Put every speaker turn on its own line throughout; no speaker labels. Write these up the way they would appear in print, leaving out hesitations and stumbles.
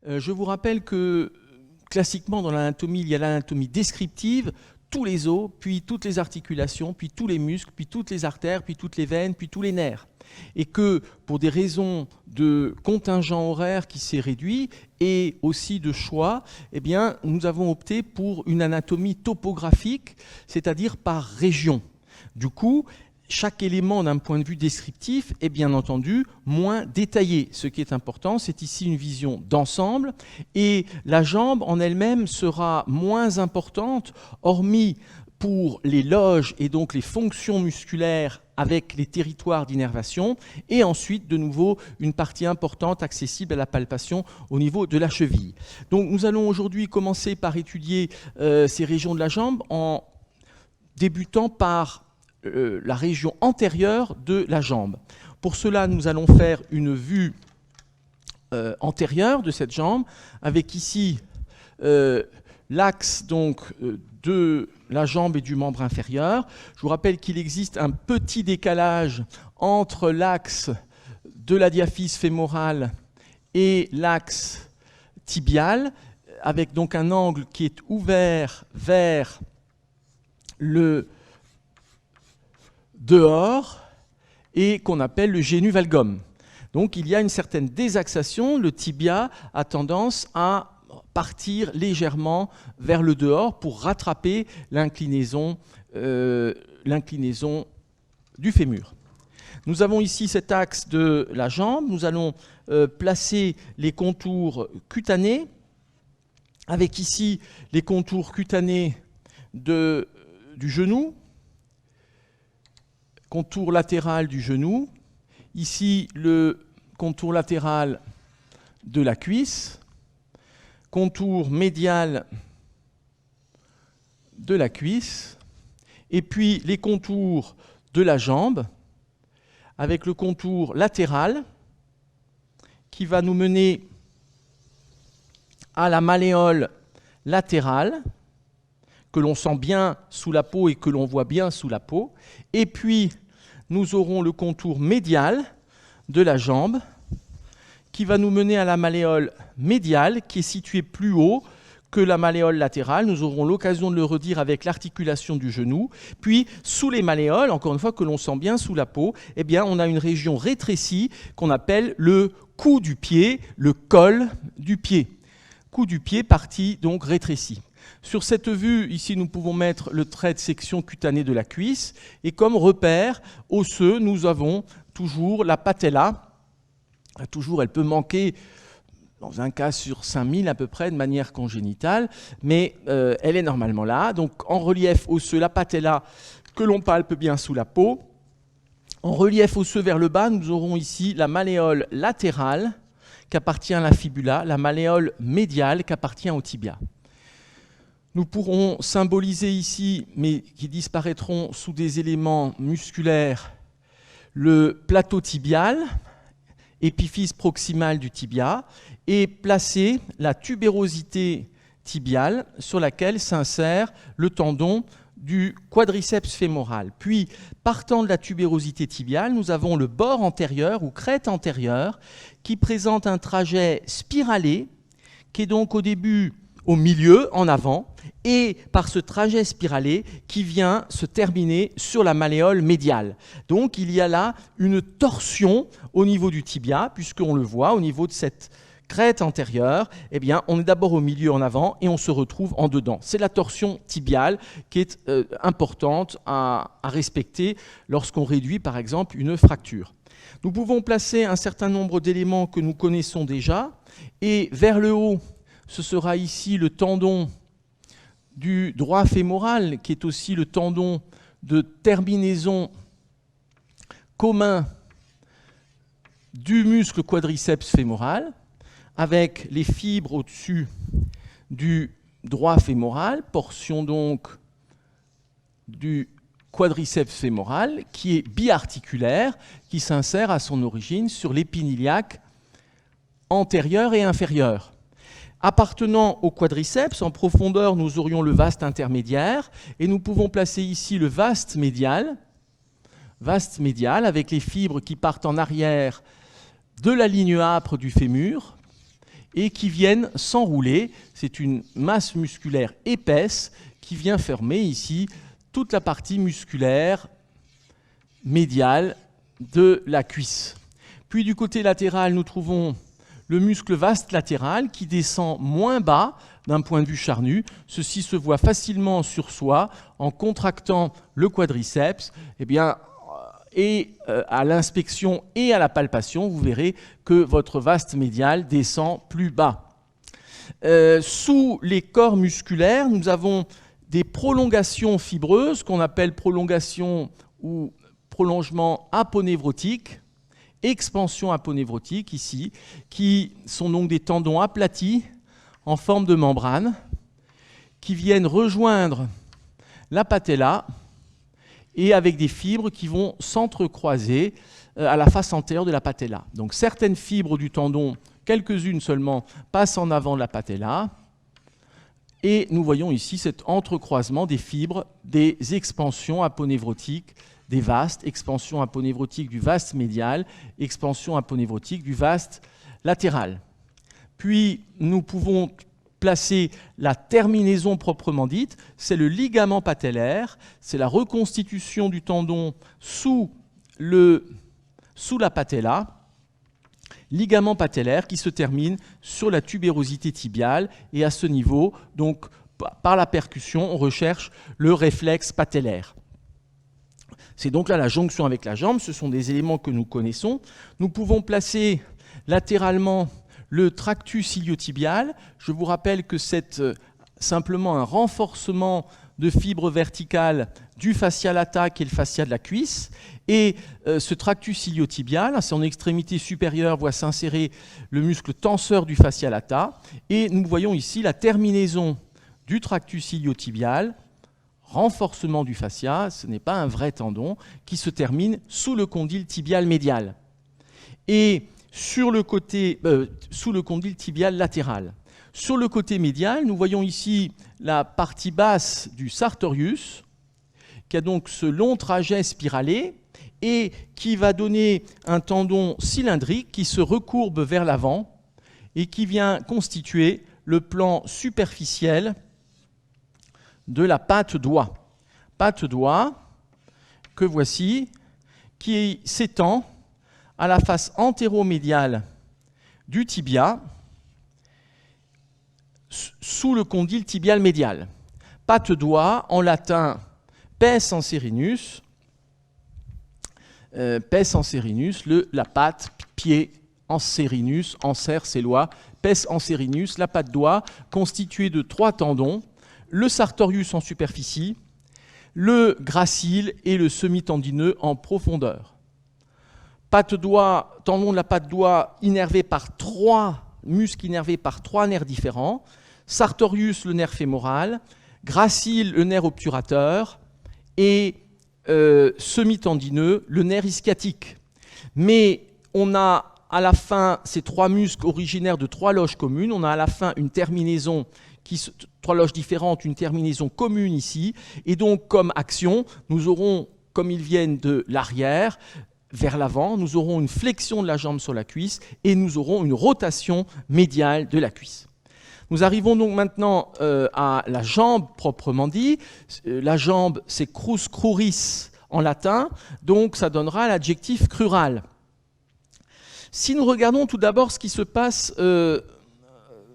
Je vous rappelle que classiquement dans l'anatomie, il y a l'anatomie descriptive, tous les os, puis toutes les articulations, puis tous les muscles, puis toutes les artères, puis toutes les veines, puis tous les nerfs. Et que pour des raisons de contingent horaire qui s'est réduit et aussi de choix, eh bien, nous avons opté pour une anatomie topographique, c'est-à-dire par région. Du coup, chaque élément d'un point de vue descriptif est bien entendu moins détaillé. Ce qui est important, c'est ici une vision d'ensemble et la jambe en elle-même sera moins importante, hormis pour les loges et donc les fonctions musculaires avec les territoires d'innervation et ensuite de nouveau une partie importante accessible à la palpation au niveau de la cheville. Donc nous allons aujourd'hui commencer par étudier ces régions de la jambe en débutant par la région antérieure de la jambe. Pour cela, nous allons faire une vue antérieure de cette jambe, avec ici l'axe donc de la jambe et du membre inférieur. Je vous rappelle qu'il existe un petit décalage entre l'axe de la diaphyse fémorale et l'axe tibial, avec donc un angle qui est ouvert vers le dehors et qu'on appelle le génu valgum. Donc il y a une certaine désaxation, le tibia a tendance à partir légèrement vers le dehors pour rattraper l'inclinaison du fémur. Nous avons ici cet axe de la jambe, nous allons placer les contours cutanés, avec ici les contours cutanés du genou, contour latéral du genou, ici le contour latéral de la cuisse, contour médial de la cuisse, et puis les contours de la jambe, avec le contour latéral qui va nous mener à la malléole latérale, que l'on sent bien sous la peau et que l'on voit bien sous la peau, et puis nous aurons le contour médial de la jambe qui va nous mener à la malléole médiale qui est située plus haut que la malléole latérale. Nous aurons l'occasion de le redire avec l'articulation du genou. Puis sous les malléoles, encore une fois que l'on sent bien sous la peau, eh bien, on a une région rétrécie qu'on appelle le cou du pied, le col du pied. Cou du pied, partie donc rétrécie. Sur cette vue, ici, nous pouvons mettre le trait de section cutanée de la cuisse. Et comme repère osseux, nous avons toujours la patella. Toujours, elle peut manquer dans un cas sur 5000 à peu près de manière congénitale, mais elle est normalement là. Donc en relief osseux, la patella que l'on palpe bien sous la peau. En relief osseux vers le bas, nous aurons ici la malléole latérale qui appartient à la fibula, la malléole médiale qui appartient au tibia. Nous pourrons symboliser ici, mais qui disparaîtront sous des éléments musculaires, le plateau tibial, épiphyse proximale du tibia, et placer la tubérosité tibiale sur laquelle s'insère le tendon du quadriceps fémoral. Puis, partant de la tubérosité tibiale, nous avons le bord antérieur ou crête antérieure qui présente un trajet spiralé qui est donc au début au milieu, en avant, et par ce trajet spiralé qui vient se terminer sur la malléole médiale. Donc il y a là une torsion au niveau du tibia, puisqu'on le voit au niveau de cette crête antérieure, eh bien, on est d'abord au milieu en avant et on se retrouve en dedans. C'est la torsion tibiale qui est importante à respecter lorsqu'on réduit par exemple une fracture. Nous pouvons placer un certain nombre d'éléments que nous connaissons déjà, et vers le haut, ce sera ici le tendon du droit fémoral, qui est aussi le tendon de terminaison commun du muscle quadriceps fémoral, avec les fibres au-dessus du droit fémoral, portion donc du quadriceps fémoral, qui est biarticulaire, qui s'insère à son origine sur l'épine iliaque antérieure et inférieure. Appartenant au quadriceps, en profondeur, nous aurions le vaste intermédiaire et nous pouvons placer ici le vaste médial avec les fibres qui partent en arrière de la ligne âpre du fémur et qui viennent s'enrouler. C'est une masse musculaire épaisse qui vient fermer ici toute la partie musculaire médiale de la cuisse. Puis du côté latéral, nous trouvons le muscle vaste latéral qui descend moins bas d'un point de vue charnu. Ceci se voit facilement sur soi en contractant le quadriceps. À l'inspection et à la palpation, vous verrez que votre vaste médial descend plus bas. Sous les corps musculaires, nous avons des prolongations fibreuses qu'on appelle prolongation ou prolongement aponévrotique, expansion aponévrotique ici, qui sont donc des tendons aplatis en forme de membrane qui viennent rejoindre la patella et avec des fibres qui vont s'entrecroiser à la face antérieure de la patella. Donc certaines fibres du tendon, quelques-unes seulement, passent en avant de la patella. Et nous voyons ici cet entrecroisement des fibres, des expansions aponévrotiques, des vastes, expansion aponévrotique du vaste médial, expansion aponévrotique du vaste latéral. Puis nous pouvons placer la terminaison proprement dite, c'est le ligament patellaire, c'est la reconstitution du tendon sous la patella, ligament patellaire qui se termine sur la tubérosité tibiale et à ce niveau, donc par la percussion, on recherche le réflexe patellaire. C'est donc là la jonction avec la jambe, ce sont des éléments que nous connaissons. Nous pouvons placer latéralement le tractus iliotibial. Je vous rappelle que c'est simplement un renforcement de fibres verticales du fascia lata qui est le fascia de la cuisse. Et ce tractus iliotibial, à son extrémité supérieure, voit s'insérer le muscle tenseur du fascia lata. Et nous voyons ici la terminaison du tractus iliotibial, renforcement du fascia, ce n'est pas un vrai tendon, qui se termine sous le condyle tibial médial. Et sur le côté, sous le condyle tibial latéral. Sur le côté médial, nous voyons ici la partie basse du sartorius, qui a donc ce long trajet spiralé et qui va donner un tendon cylindrique qui se recourbe vers l'avant et qui vient constituer le plan superficiel de la patte doigt. Patte doigt que voici, qui s'étend à la face antéromédiale du tibia, sous le condyle tibial médial. Patte doigt, en latin, pes anserinus, la patte, pied, anserinus, anser, c'est l'oie, pes anserinus, la patte doigt, constituée de 3 tendons, le sartorius en superficie, le gracile et le semi-tendineux en profondeur. Patte doigt, tendon de la patte doigt innervé par 3 muscles innervés par 3 nerfs différents, sartorius, le nerf fémoral, gracile, le nerf obturateur, et semi-tendineux, le nerf ischiatique. Mais on a à la fin ces 3 muscles originaires de 3 loges communes, on a à la fin une terminaison, 3 loges différentes, une terminaison commune ici, et donc comme action, nous aurons, comme ils viennent de l'arrière, vers l'avant, nous aurons une flexion de la jambe sur la cuisse et nous aurons une rotation médiale de la cuisse. Nous arrivons donc maintenant à la jambe proprement dit. La jambe, c'est crus cruris en latin, donc ça donnera l'adjectif crural. Si nous regardons tout d'abord ce qui se passe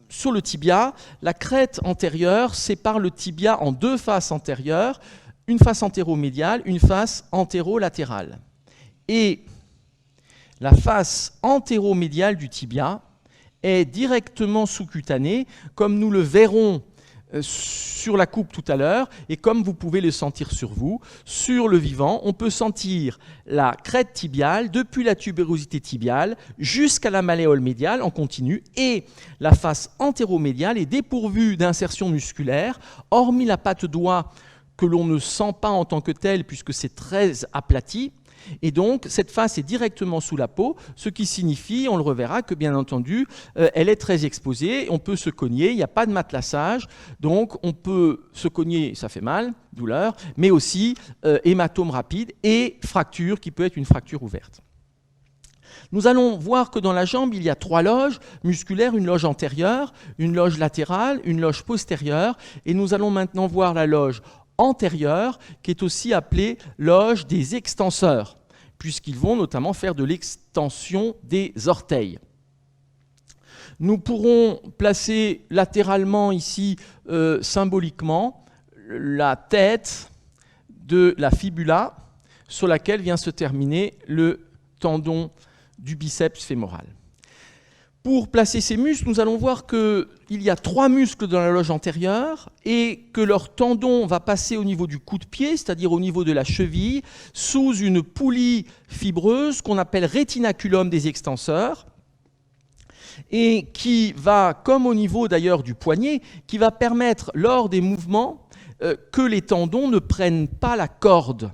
sur le tibia, la crête antérieure sépare le tibia en 2 faces antérieures, une face antéromédiale, une face antérolatérale. Et la face antéromédiale du tibia est directement sous-cutanée, comme nous le verrons sur la coupe tout à l'heure, et comme vous pouvez le sentir sur vous. Sur le vivant, on peut sentir la crête tibiale depuis la tubérosité tibiale jusqu'à la malléole médiale en continu, et la face antéromédiale est dépourvue d'insertion musculaire, hormis la patte doigt que l'on ne sent pas en tant que telle puisque c'est très aplati. Et donc, cette face est directement sous la peau, ce qui signifie, on le reverra, que bien entendu, elle est très exposée, on peut se cogner, il n'y a pas de matelassage, donc on peut se cogner, ça fait mal, douleur, mais aussi hématome rapide et fracture, qui peut être une fracture ouverte. Nous allons voir que dans la jambe, il y a 3 loges musculaires, une loge antérieure, une loge latérale, une loge postérieure, et nous allons maintenant voir la loge antérieure, qui est aussi appelée loge des extenseurs, puisqu'ils vont notamment faire de l'extension des orteils. Nous pourrons placer latéralement ici, symboliquement, la tête de la fibula sur laquelle vient se terminer le tendon du biceps fémoral. Pour placer ces muscles, nous allons voir qu'il y a 3 muscles dans la loge antérieure et que leur tendon va passer au niveau du coude-pied, c'est-à-dire au niveau de la cheville, sous une poulie fibreuse qu'on appelle rétinaculum des extenseurs, et qui va, comme au niveau d'ailleurs du poignet, qui va permettre lors des mouvements que les tendons ne prennent pas la corde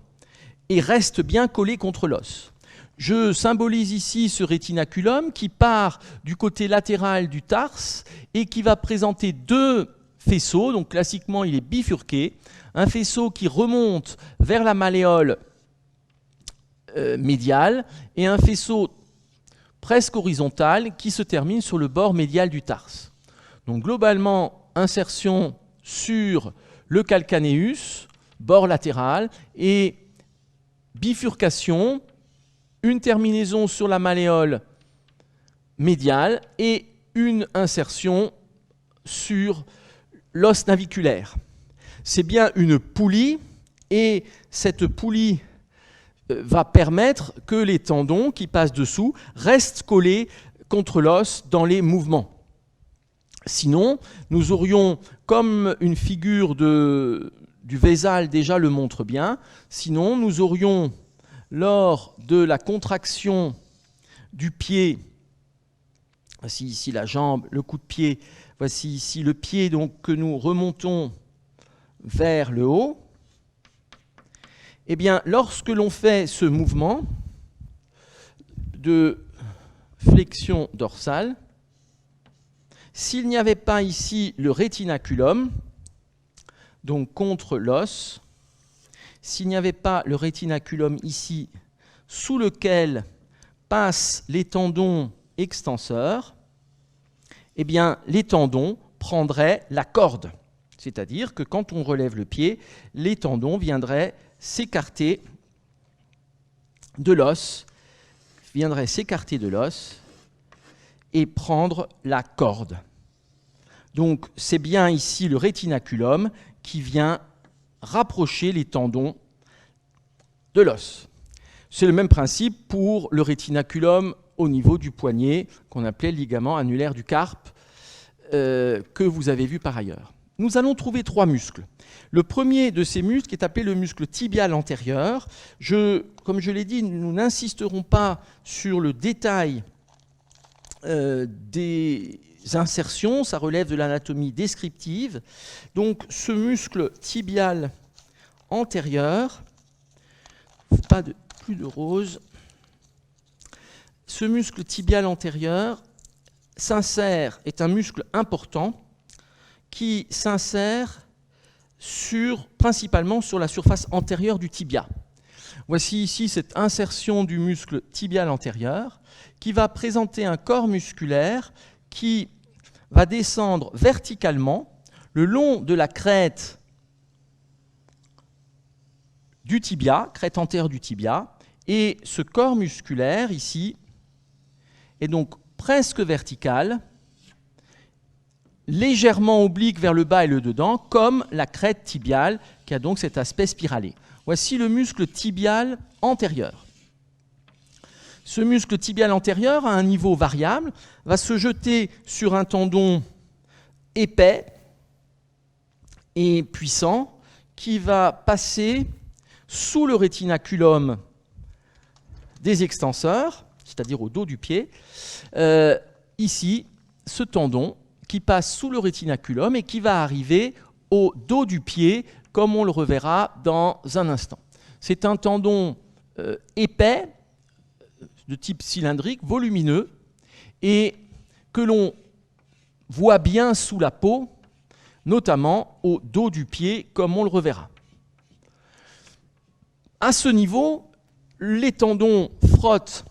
et restent bien collés contre l'os. Je symbolise ici ce rétinaculum qui part du côté latéral du tarse et qui va présenter 2 faisceaux, donc classiquement il est bifurqué, un faisceau qui remonte vers la malléole médiale et un faisceau presque horizontal qui se termine sur le bord médial du tarse. Donc globalement, insertion sur le calcanéus, bord latéral, et bifurcation, une terminaison sur la malléole médiale et une insertion sur l'os naviculaire. C'est bien une poulie et cette poulie va permettre que les tendons qui passent dessous restent collés contre l'os dans les mouvements. Sinon, nous aurions, comme une figure du Vesal déjà le montre bien, sinon nous aurions, lors de la contraction du pied, voici ici la jambe, le coup de pied, voici ici le pied donc, que nous remontons vers le haut, eh bien, lorsque l'on fait ce mouvement de flexion dorsale, s'il n'y avait pas ici le rétinaculum, donc contre l'os, s'il n'y avait pas le rétinaculum ici, sous lequel passent les tendons extenseurs, eh bien, les tendons prendraient la corde. C'est-à-dire que quand on relève le pied, les tendons viendraient s'écarter de l'os, et prendre la corde. Donc c'est bien ici le rétinaculum qui vient rapprocher les tendons de l'os. C'est le même principe pour le rétinaculum au niveau du poignet, qu'on appelait ligament annulaire du carpe, que vous avez vu par ailleurs. Nous allons trouver 3 muscles. Le premier de ces muscles est appelé le muscle tibial antérieur. Comme je l'ai dit, nous n'insisterons pas sur le détail des insertions, ça relève de l'anatomie descriptive. Donc ce muscle tibial antérieur, plus de rose, ce muscle tibial antérieur est un muscle important qui s'insère principalement sur la surface antérieure du tibia. Voici ici cette insertion du muscle tibial antérieur qui va présenter un corps musculaire qui va descendre verticalement le long de la crête du tibia, crête antérieure du tibia, et ce corps musculaire ici est donc presque vertical, légèrement oblique vers le bas et le dedans, comme la crête tibiale qui a donc cet aspect spiralé. Voici le muscle tibial antérieur. Ce muscle tibial antérieur, à un niveau variable, va se jeter sur un tendon épais et puissant qui va passer sous le rétinaculum des extenseurs, c'est-à-dire au dos du pied. Ici, ce tendon qui passe sous le rétinaculum et qui va arriver au dos du pied, comme on le reverra dans un instant. C'est un tendon épais, de type cylindrique, volumineux, et que l'on voit bien sous la peau, notamment au dos du pied, comme on le reverra. À ce niveau, les tendons frottent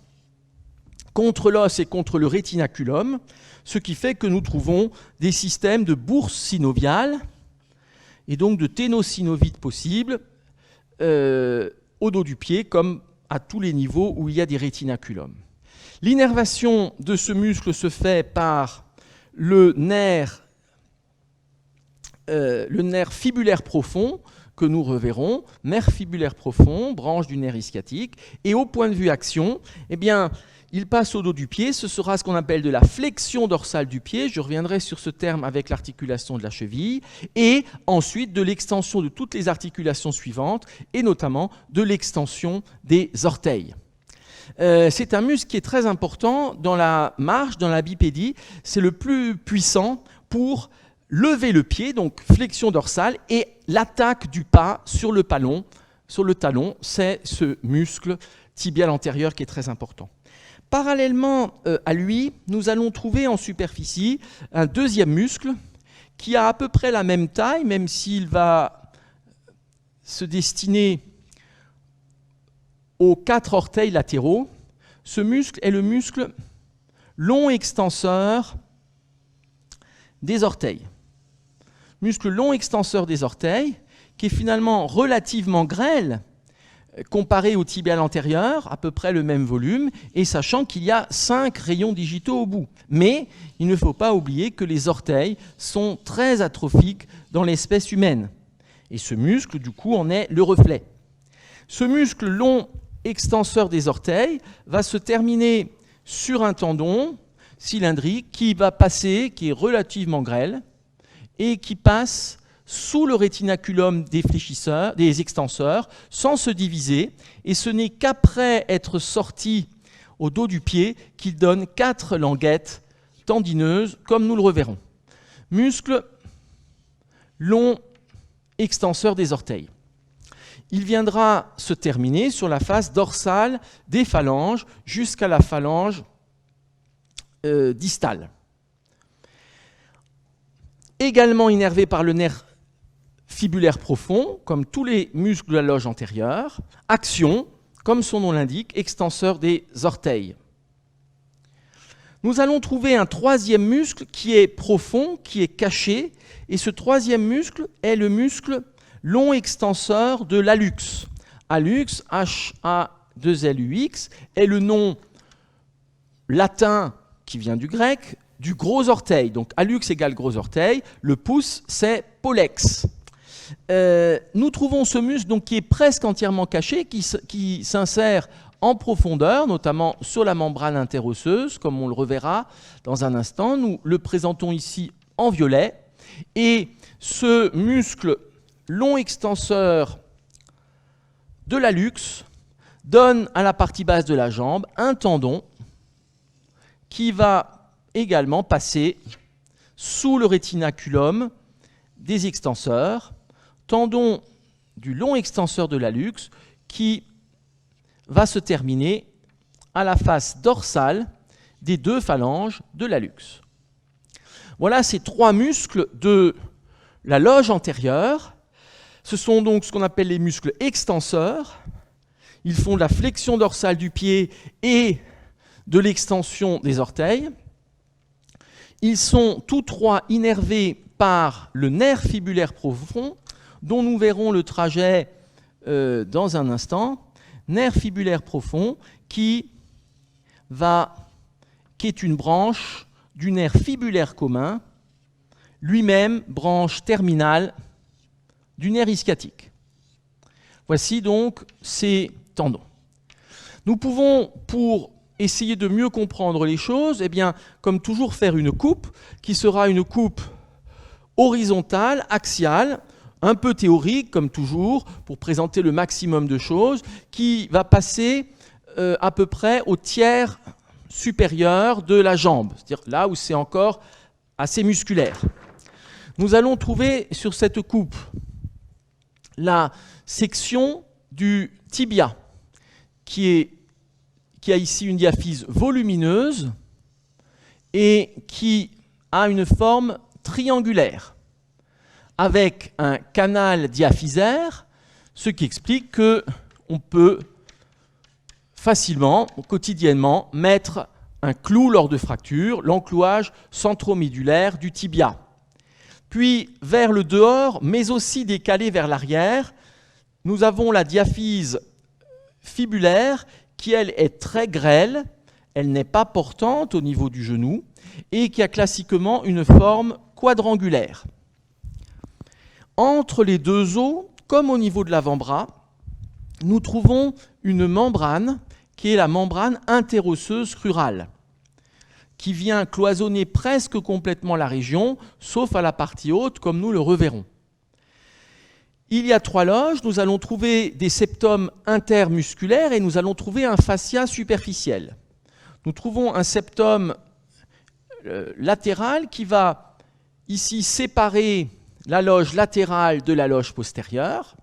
contre l'os et contre le rétinaculum, ce qui fait que nous trouvons des systèmes de bourse synoviale et donc de ténosynovite possibles au dos du pied, comme à tous les niveaux où il y a des rétinaculums. L'innervation de ce muscle se fait par le nerf fibulaire profond, que nous reverrons, nerf fibulaire profond, branche du nerf ischiatique, et au point de vue action, eh bien, il passe au dos du pied, ce sera ce qu'on appelle de la flexion dorsale du pied, je reviendrai sur ce terme avec l'articulation de la cheville, et ensuite de l'extension de toutes les articulations suivantes, et notamment de l'extension des orteils. C'est un muscle qui est très important dans la marche, dans la bipédie, c'est le plus puissant pour lever le pied, donc flexion dorsale, et l'attaque du pas sur le talon, c'est ce muscle tibial antérieur qui est très important. Parallèlement à lui, nous allons trouver en superficie un deuxième muscle qui a à peu près la même taille, même s'il va se destiner aux 4 orteils latéraux. Ce muscle est le muscle long extenseur des orteils. Muscle long extenseur des orteils, qui est finalement relativement grêle comparé au tibial antérieur, à peu près le même volume, et sachant qu'il y a 5 rayons digitaux au bout. Mais il ne faut pas oublier que les orteils sont très atrophiques dans l'espèce humaine. Et ce muscle, du coup, en est le reflet. Ce muscle long extenseur des orteils va se terminer sur un tendon cylindrique qui va passer, qui est relativement grêle, et qui passe sous le rétinaculum des fléchisseurs, des extenseurs, sans se diviser, et ce n'est qu'après être sorti au dos du pied qu'il donne 4 languettes tendineuses, comme nous le reverrons. Muscle long extenseur des orteils. Il viendra se terminer sur la face dorsale des phalanges jusqu'à la phalange distale. Également innervé par le nerf fibulaire profond, comme tous les muscles de la loge antérieure. Action, comme son nom l'indique, extenseur des orteils. Nous allons trouver un troisième muscle qui est profond, qui est caché, et ce troisième muscle est le muscle long extenseur de l'hallux. Hallux, H-A-2-L-U-X, est le nom latin qui vient du grec, du gros orteil. Donc hallux égale gros orteil, le pouce c'est pollex. Nous trouvons ce muscle donc, qui est presque entièrement caché, qui s'insère en profondeur, notamment sur la membrane interosseuse, comme on le reverra dans un instant. Nous le présentons ici en violet. Et ce muscle long extenseur de l'hallux donne à la partie basse de la jambe un tendon qui va également passer sous le rétinaculum des extenseurs, tendon du long extenseur de l'hallux qui va se terminer à la face dorsale des 2 phalanges de l'hallux. Voilà ces 3 muscles de la loge antérieure. Ce sont donc ce qu'on appelle les muscles extenseurs. Ils font de la flexion dorsale du pied et de l'extension des orteils. Ils sont tous 3 innervés par le nerf fibulaire profond, dont nous verrons le trajet dans un instant. Nerf fibulaire profond qui est une branche du nerf fibulaire commun, lui-même branche terminale du nerf ischiatique. Voici donc ces tendons. Nous pouvons, pour essayer de mieux comprendre les choses, eh bien, comme toujours, faire une coupe qui sera une coupe horizontale, axiale, un peu théorique, comme toujours, pour présenter le maximum de choses, qui va passer à peu près au tiers supérieur de la jambe, c'est-à-dire là où c'est encore assez musculaire. Nous allons trouver sur cette coupe la section du tibia, qui a ici une diaphyse volumineuse et qui a une forme triangulaire, avec un canal diaphysaire, ce qui explique qu'on peut facilement, quotidiennement, mettre un clou lors de fracture, l'enclouage centromédulaire du tibia. Puis vers le dehors, mais aussi décalé vers l'arrière, nous avons la diaphyse fibulaire qui, elle, est très grêle, elle n'est pas portante au niveau du genou et qui a classiquement une forme quadrangulaire. Entre les deux os, comme au niveau de l'avant-bras, nous trouvons une membrane qui est la membrane interosseuse crurale, qui vient cloisonner presque complètement la région, sauf à la partie haute, comme nous le reverrons. Il y a 3 loges, nous allons trouver des septums intermusculaires et nous allons trouver un fascia superficiel. Nous trouvons un septum latéral qui va ici séparer la loge latérale de la loge postérieure.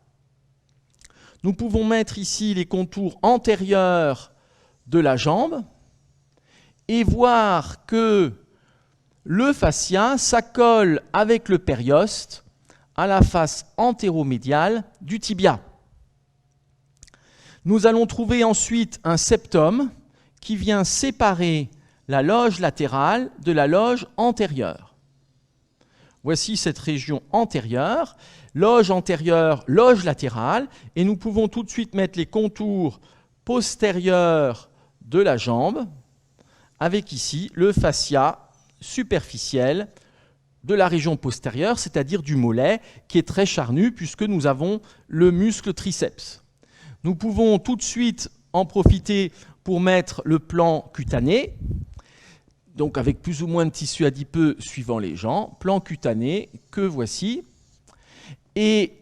Nous pouvons mettre ici les contours antérieurs de la jambe et voir que le fascia s'accole avec le périoste à la face antéromédiale du tibia. Nous allons trouver ensuite un septum qui vient séparer la loge latérale de la loge antérieure. Voici cette région antérieure, loge antérieure, loge latérale, et nous pouvons tout de suite mettre les contours postérieurs de la jambe, avec ici le fascia superficiel de la région postérieure, c'est-à-dire du mollet, qui est très charnu puisque nous avons le muscle triceps. Nous pouvons tout de suite en profiter pour mettre le plan cutané, donc avec plus ou moins de tissu adipeux suivant les gens, plan cutané que voici. Et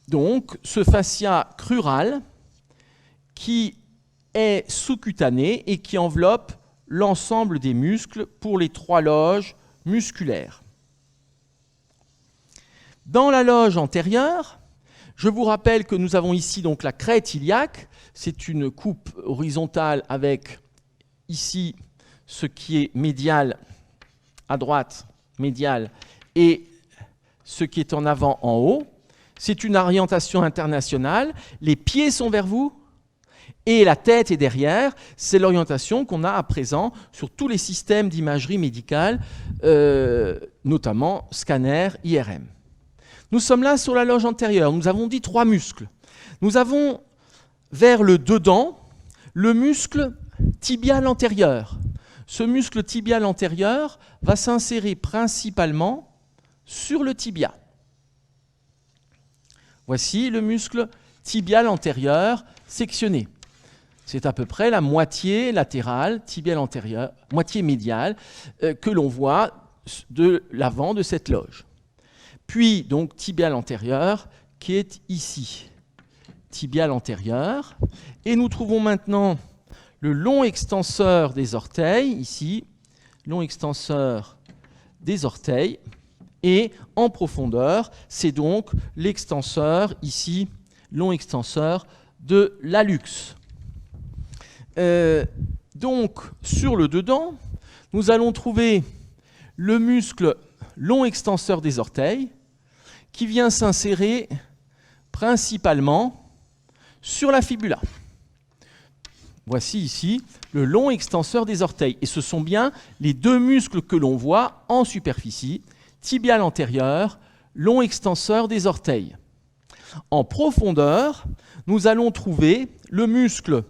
donc ce fascia crural qui est sous-cutané et qui enveloppe l'ensemble des muscles pour les 3 loges musculaires. Dans la loge antérieure, je vous rappelle que nous avons ici donc la crête iliaque. C'est une coupe horizontale avec ici ce qui est médial à droite, médial, et ce qui est en avant en haut. C'est une orientation internationale. Les pieds sont vers vous et la tête est derrière. C'est l'orientation qu'on a à présent sur tous les systèmes d'imagerie médicale, notamment scanner, IRM. Nous sommes là sur la loge antérieure. Nous avons dit 3 muscles. Nous avons vers le dedans le muscle tibial antérieur. Ce muscle tibial antérieur va s'insérer principalement sur le tibia. Voici le muscle tibial antérieur sectionné. C'est à peu près la moitié latérale, tibiale antérieure, moitié médiale, que l'on voit de l'avant de cette loge. Puis, donc, tibial antérieur, qui est ici. Tibial antérieur. Et nous trouvons maintenant le long extenseur des orteils, ici. Long extenseur des orteils. Et en profondeur, c'est donc l'extenseur, ici, long extenseur de l'hallux. Donc, sur le dedans, nous allons trouver le muscle long extenseur des orteils, qui vient s'insérer principalement sur la fibula. Voici ici le long extenseur des orteils. Et ce sont bien les 2 muscles que l'on voit en superficie, tibial antérieur, long extenseur des orteils. En profondeur, nous allons trouver le muscle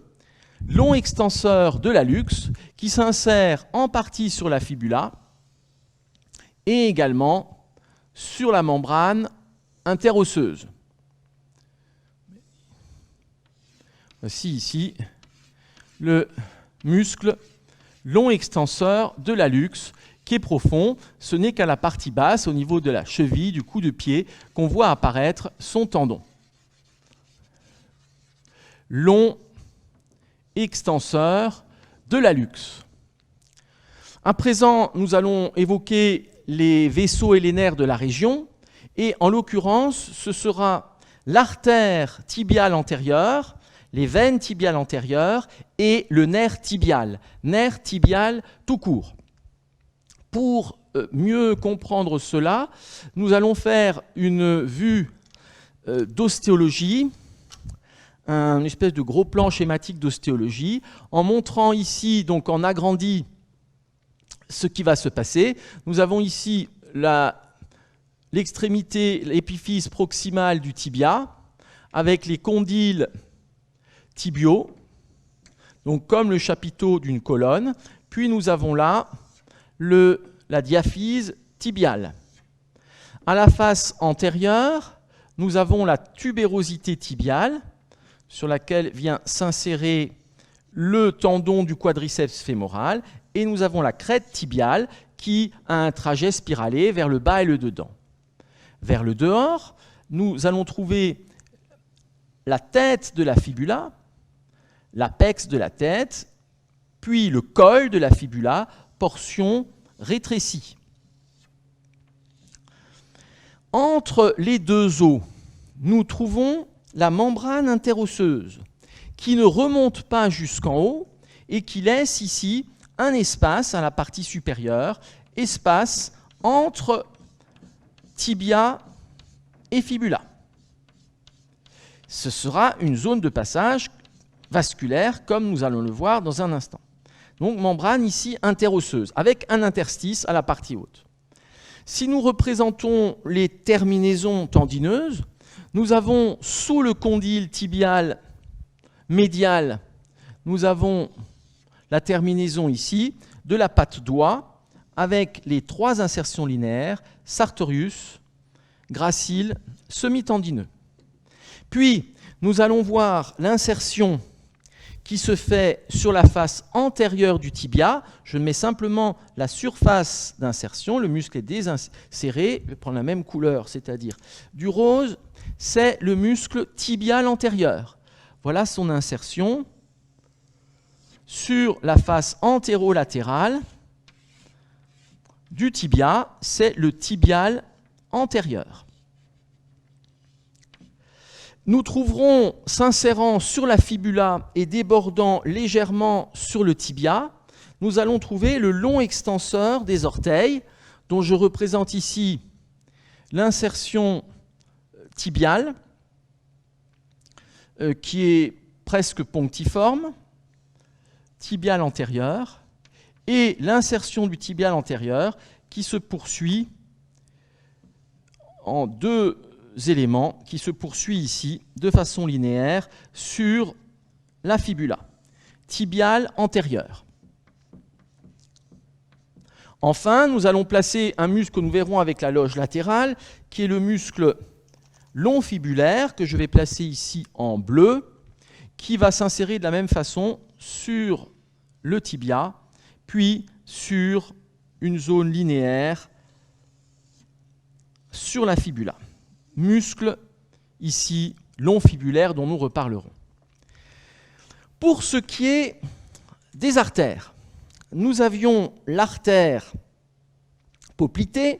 long extenseur de l'hallux qui s'insère en partie sur la fibula et également sur la membrane interosseuse. Voici ici le muscle long extenseur de l'hallux qui est profond. Ce n'est qu'à la partie basse, au niveau de la cheville, du cou de pied, qu'on voit apparaître son tendon. Long extenseur de l'hallux. À présent, nous allons évoquer les vaisseaux et les nerfs de la région, et en l'occurrence, ce sera l'artère tibiale antérieure, les veines tibiales antérieures et le nerf tibial tout court. Pour mieux comprendre cela, nous allons faire une vue d'ostéologie, une espèce de gros plan schématique d'ostéologie, en montrant ici, donc en agrandi, ce qui va se passer. Nous avons ici l'extrémité, l'épiphyse proximale du tibia, avec les condyles tibiaux, donc comme le chapiteau d'une colonne. Puis nous avons là la diaphyse tibiale. À la face antérieure, nous avons la tubérosité tibiale, sur laquelle vient s'insérer le tendon du quadriceps fémoral, et nous avons la crête tibiale qui a un trajet spiralé vers le bas et le dedans. Vers le dehors, nous allons trouver la tête de la fibula, l'apex de la tête, puis le col de la fibula, portion rétrécie. Entre les deux os, nous trouvons la membrane interosseuse qui ne remonte pas jusqu'en haut et qui laisse ici un espace à la partie supérieure, espace entre tibia et fibula. Ce sera une zone de passage vasculaire, comme nous allons le voir dans un instant. Donc membrane ici interosseuse, avec un interstice à la partie haute. Si nous représentons les terminaisons tendineuses, nous avons sous le condyle tibial médial, nous avons la terminaison ici de la patte doigt avec les trois insertions linéaires, sartorius, gracile, semi-tendineux. Puis, nous allons voir l'insertion qui se fait sur la face antérieure du tibia. Je mets simplement la surface d'insertion, le muscle est désinséré, je vais prendre la même couleur, c'est-à-dire du rose, c'est le muscle tibial antérieur. Voilà son insertion sur la face antérolatérale du tibia, c'est le tibial antérieur. Nous trouverons, s'insérant sur la fibula et débordant légèrement sur le tibia, nous allons trouver le long extenseur des orteils, dont je représente ici l'insertion tibiale, qui est presque ponctiforme, tibial antérieur, et l'insertion du tibial antérieur qui se poursuit en deux éléments, qui se poursuit ici de façon linéaire sur la fibula, tibial antérieur. Enfin, nous allons placer un muscle que nous verrons avec la loge latérale, qui est le muscle long fibulaire, que je vais placer ici en bleu, qui va s'insérer de la même façon sur le tibia, puis sur une zone linéaire sur la fibula. Muscle ici long fibulaire dont nous reparlerons. Pour ce qui est des artères, nous avions l'artère poplitée,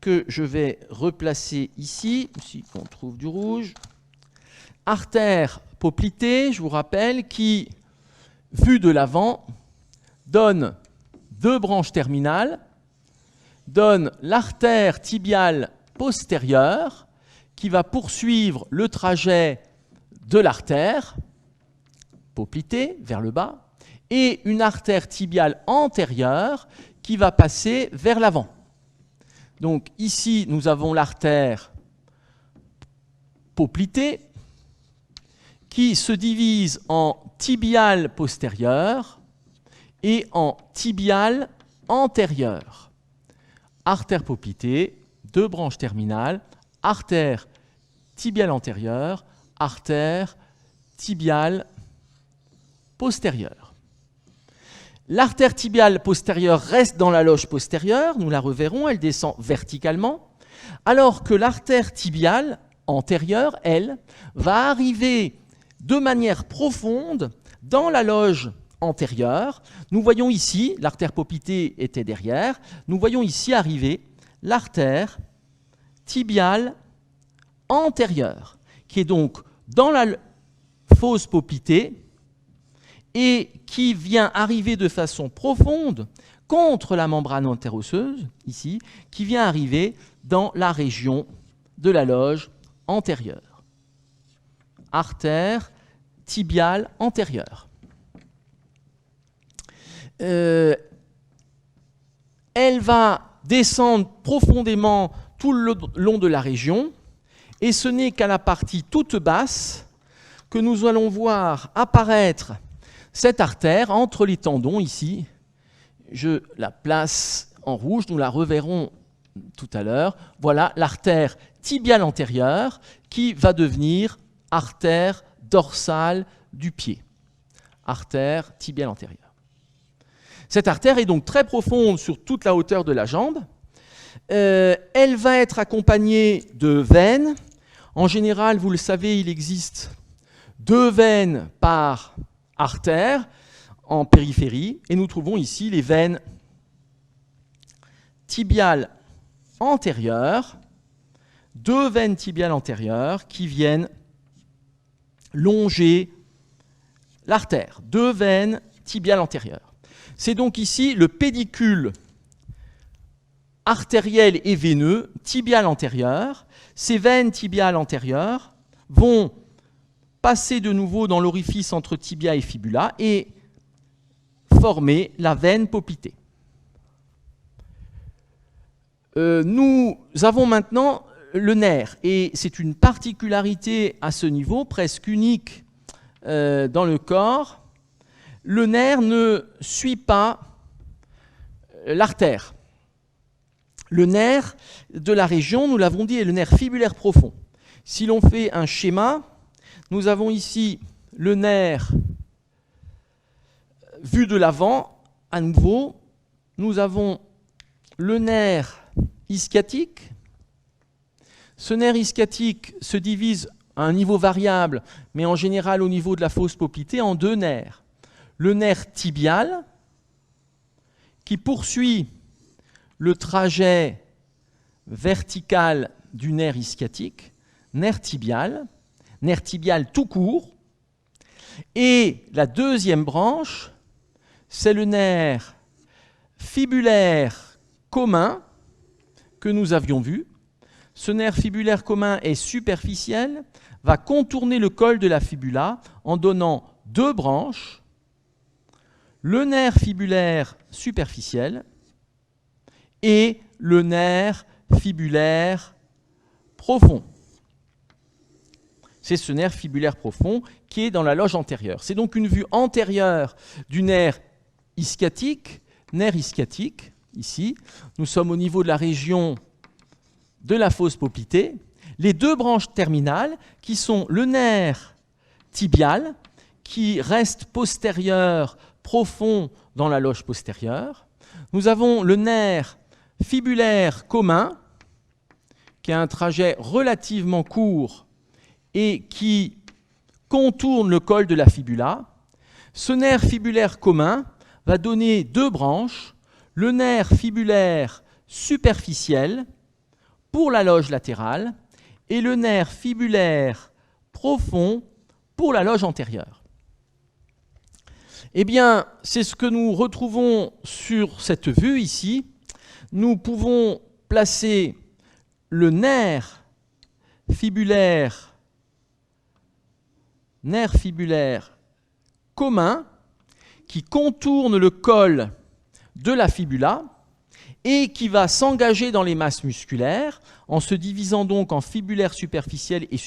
que je vais replacer ici on trouve du rouge. Artère poplitée, je vous rappelle, qui, vue de l'avant, donne deux branches terminales, donne l'artère tibiale postérieure, qui va poursuivre le trajet de l'artère poplitée vers le bas, et une artère tibiale antérieure qui va passer vers l'avant. Donc ici, nous avons l'artère poplitée qui se divise en tibiale postérieure et en tibiale antérieure. Artère poplitée, deux branches terminales, artère tibiale antérieure, artère tibiale postérieure. L'artère tibiale postérieure reste dans la loge postérieure, nous la reverrons, elle descend verticalement, alors que l'artère tibiale antérieure, elle, va arriver de manière profonde dans la loge antérieure. Nous voyons ici, l'artère poplitée était derrière, nous voyons ici arriver l'artère tibiale antérieure, qui est donc dans la fosse poplitée, et qui vient arriver de façon profonde contre la membrane interosseuse, ici, qui vient arriver dans la région de la loge antérieure. Artère tibiale antérieure. elle va descendre profondément tout le long de la région, et ce n'est qu'à la partie toute basse que nous allons voir apparaître cette artère entre les tendons ici. Je la place en rouge, nous la reverrons tout à l'heure. Voilà l'artère tibiale antérieure qui va devenir artère dorsale du pied. Artère tibiale antérieure. Cette artère est donc très profonde sur toute la hauteur de la jambe. Elle va être accompagnée de veines. En général, vous le savez, il existe 2 veines par artère en périphérie, et nous trouvons ici les veines tibiales antérieures, 2 veines tibiales antérieures qui viennent longer l'artère, 2 veines tibiales antérieures. C'est donc ici le pédicule artériel et veineux tibial antérieur. Ces veines tibiales antérieures vont passer de nouveau dans l'orifice entre tibia et fibula et former la veine poplitée. Nous avons maintenant le nerf, et c'est une particularité à ce niveau, presque unique dans le corps. Le nerf ne suit pas l'artère. Le nerf de la région, nous l'avons dit, est le nerf fibulaire profond. Si l'on fait un schéma, nous avons ici le nerf vu de l'avant. À nouveau, nous avons le nerf ischiatique. Ce nerf ischiatique se divise à un niveau variable, mais en général au niveau de la fosse poplitée, en 2 nerfs. Le nerf tibial, qui poursuit le trajet vertical du nerf ischiatique, nerf tibial tout court. Et la deuxième branche, c'est le nerf fibulaire commun que nous avions vu. Ce nerf fibulaire commun est superficiel, va contourner le col de la fibula en donnant 2 branches, le nerf fibulaire superficiel et le nerf fibulaire profond. C'est ce nerf fibulaire profond qui est dans la loge antérieure. C'est donc une vue antérieure du nerf ischiatique, ici. Nous sommes au niveau de la région de la fosse poplitée. Les 2 branches terminales qui sont le nerf tibial, qui reste postérieur, profond dans la loge postérieure. Nous avons le nerf fibulaire commun, qui a un trajet relativement court et qui contourne le col de la fibula. Ce nerf fibulaire commun va donner 2 branches, le nerf fibulaire superficiel pour la loge latérale et le nerf fibulaire profond pour la loge antérieure. Eh bien, c'est ce que nous retrouvons sur cette vue ici. Nous pouvons placer le nerf fibulaire commun qui contourne le col de la fibula et qui va s'engager dans les masses musculaires en se divisant donc en fibulaire superficiel et